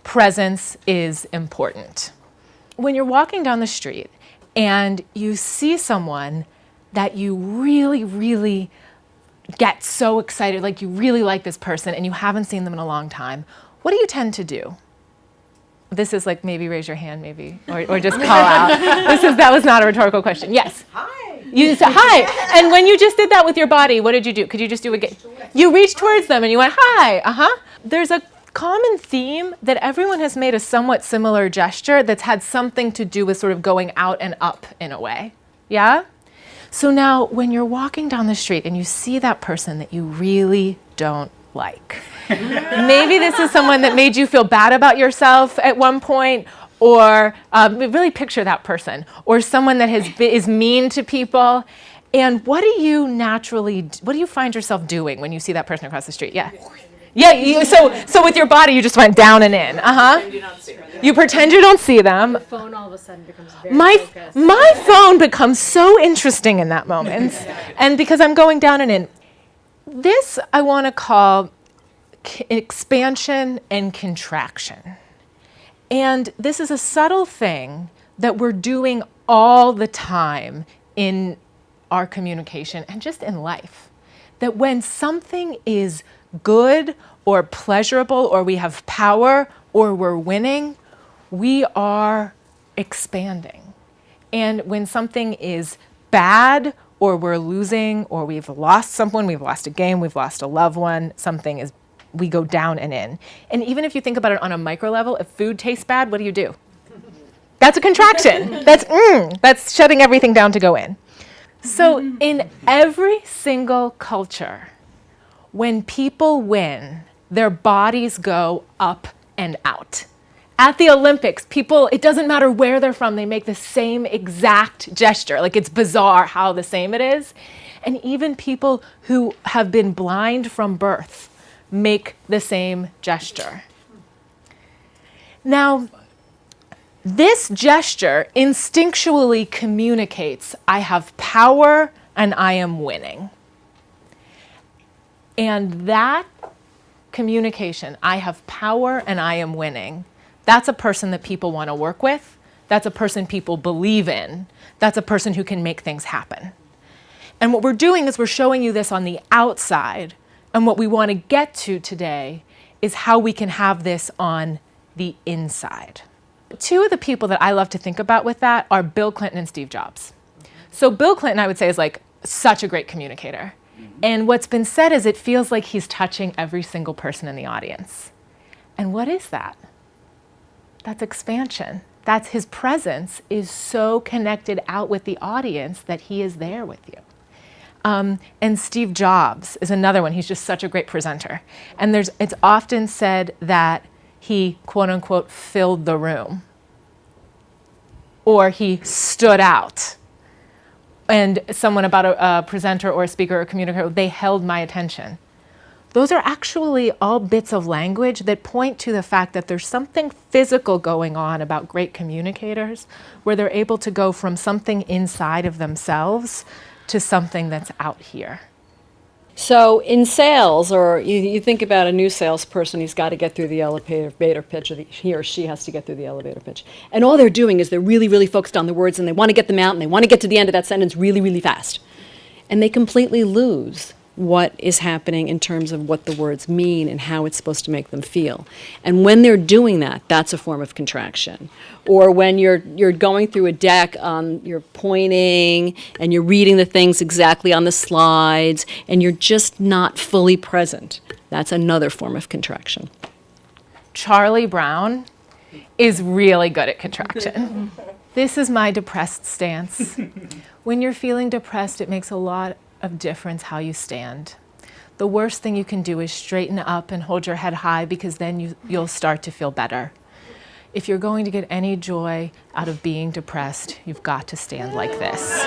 presence is important. When you're walking down the street and you see someone that you really, really get so excited, like you really like this person and you haven't seen them in a long time, what do you tend to do? This is like maybe raise your hand, maybe, or just call out. That was not a rhetorical question. Yes. Hi. You said hi. And when you just did that with your body, what did you do? Could you just do it? You reached towards them and you went, hi. There's a common theme that everyone has made a somewhat similar gesture that's had something to do with sort of going out and up in a way. Yeah? So now when you're walking down the street and you see that person that you really don't like, maybe this is someone that made you feel bad about yourself at one point, or really picture that person, or someone that is mean to people. And what do you find yourself doing when you see that person across the street? Yeah. Yeah, so with your body, you just went down and in. You pretend you don't see them. The phone all of a sudden becomes very focused. My phone becomes so interesting in that moment. And because I'm going down and in. This I want to call expansion and contraction. And this is a subtle thing that we're doing all the time in our communication and just in life. That when something is good or pleasurable or we have power or we're winning, we are expanding. And when something is bad or we're losing or we've lost someone, we've lost a game, we've lost a loved one, we go down and in. And even if you think about it on a micro level, if food tastes bad, what do? That's a contraction. That's shutting everything down to go in. So in every single culture, when people win, their bodies go up and out. At the Olympics, people, it doesn't matter where they're from, they make the same exact gesture. Like, it's bizarre how the same it is. And even people who have been blind from birth make the same gesture. Now, this gesture instinctually communicates, I have power and I am winning. And that communication, I have power and I am winning, that's a person that people want to work with. That's a person people believe in. That's a person who can make things happen. And what we're doing is we're showing you this on the outside. And what we want to get to today is how we can have this on the inside. Two of the people that I love to think about with that are Bill Clinton and Steve Jobs. So Bill Clinton, I would say, is like such a great communicator. And what's been said is it feels like he's touching every single person in the audience. And what is that? That's expansion. That's his presence is so connected out with the audience that he is there with you. And Steve Jobs is another one. He's just such a great presenter. And it's often said that he, quote unquote, filled the room. Or he stood out. And someone about a presenter or a speaker or a communicator, they held my attention. Those are actually all bits of language that point to the fact that there's something physical going on about great communicators, where they're able to go from something inside of themselves to something that's out here. So in sales, or you think about a new salesperson, he's got to get through the elevator pitch, or he or she has to get through the elevator pitch. And all they're doing is they're really, really focused on the words, and they want to get them out, and they want to get to the end of that sentence really, really fast. And they completely lose what is happening in terms of what the words mean and how it's supposed to make them feel. And when they're doing that, that's a form of contraction. Or when you're going through a deck, you're pointing and you're reading the things exactly on the slides and you're just not fully present. That's another form of contraction. Charlie Brown is really good at contraction. This is my depressed stance. When you're feeling depressed, it makes a lot of difference how you stand. The worst thing you can do is straighten up and hold your head high, because then you'll start to feel better. If you're going to get any joy out of being depressed, you've got to stand like this.